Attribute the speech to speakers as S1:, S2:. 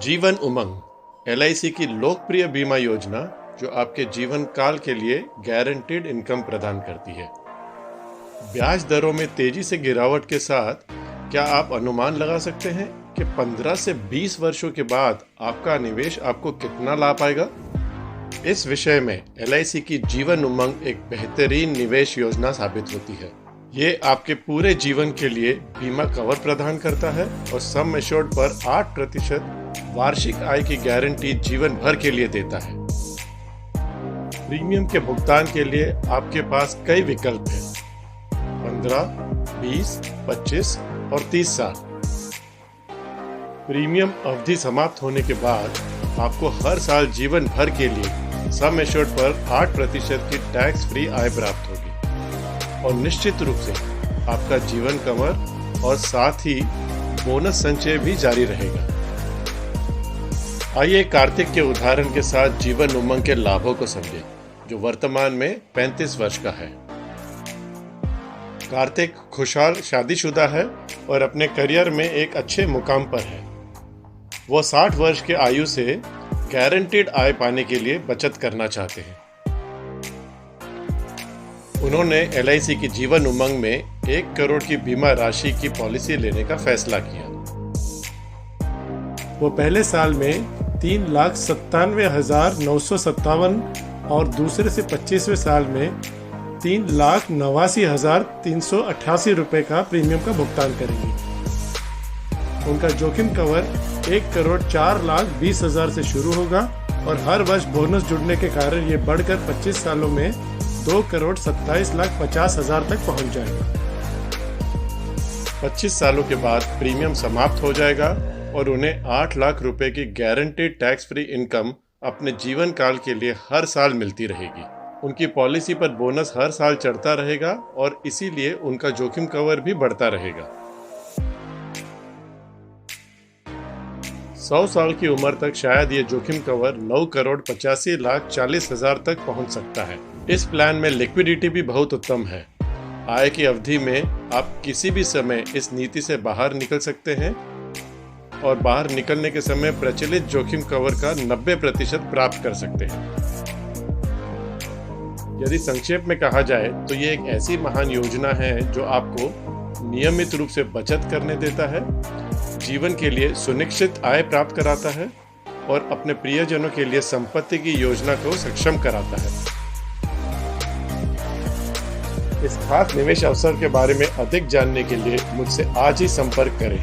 S1: Jeevan Umang LIC की लोकप्रिय बीमा योजना जो आपके जीवन काल के लिए गारंटीड इनकम प्रदान करती है। ब्याज दरों में तेजी से गिरावट के साथ क्या आप अनुमान लगा सकते हैं कि 15 से 20 वर्षों के बाद आपका निवेश आपको कितना ला पाएगा? इस विषय में एलआईसी की जीवन उमंग एक बेहतरीन निवेश योजना साबित होती है। ये आपके पूरे जीवन के लिए बीमा कवर प्रदान करता है और सम एश्योर्ड पर 8% वार्षिक आय की गारंटी जीवन भर के लिए देता है। प्रीमियम के भुगतान के लिए आपके पास कई विकल्प हैं: 15, 20, 25 और 30 साल। प्रीमियम अवधि समाप्त होने के बाद आपको हर साल जीवन भर के लिए सम एश्योर्ड पर 8% की टैक्स फ्री आय प्राप्त होगी और निश्चित रूप से आपका जीवन कवर और साथ ही बोनस संचय भी जारी रहेगा। आइए कार्तिक के उदाहरण के साथ जीवन उमंग के लाभों को समझें, जो वर्तमान में 35 वर्ष का है। कार्तिक खुशहाल शादीशुदा है और अपने करियर में एक अच्छे मुकाम पर है। वो 60 वर्ष के आयु से गारंटीड आय पाने के लिए बचत करना चाहते हैं। उन्होंने एलआईसी की जीवन उमंग में 1 करोड़ की बीमा राशि की पॉलिसी लेने का फैसला किया।
S2: वो पहले साल में 3,97,957 और दूसरे से 25वें साल में 3,89,388 रुपए का प्रीमियम का भुगतान करेंगे। उनका जोखिम कवर 1,04,20,000 से शुरू होगा और हर वर्ष बोनस जुड़ने के कारण ये बढ़कर 25 सालों में 2,27,50,000 तक पहुंच जाएगा।
S1: 25 सालों के बाद प्रीमियम समाप्त हो जाएगा और उन्हें 8 लाख रुपए की गारंटीड टैक्स फ्री इनकम अपने जीवन काल के लिए हर साल मिलती रहेगी। उनकी पॉलिसी पर बोनस हर साल चढ़ता रहेगा और इसीलिए उनका जोखिम कवर भी बढ़ता रहेगा। 100 साल की उम्र तक शायद ये जोखिम कवर 9,85,40,000 तक पहुंच सकता है। इस प्लान में लिक्विडिटी भी बहुत उत्तम है। आय की अवधि में आप किसी भी समय इस नीति से बाहर निकल सकते हैं और बाहर निकलने के समय प्रचलित जोखिम कवर का 90% प्राप्त कर सकते हैं। यदि संक्षेप में कहा जाए तो ये एक ऐसी महान योजना है जो आपको नियमित रूप से बचत करने देता है, जीवन के लिए सुनिश्चित आय प्राप्त कराता है और अपने प्रियजनों के लिए संपत्ति की योजना को सक्षम कराता है। इस खास निवेश अवसर के बारे में अधिक जानने के लिए मुझसे आज ही संपर्क करें।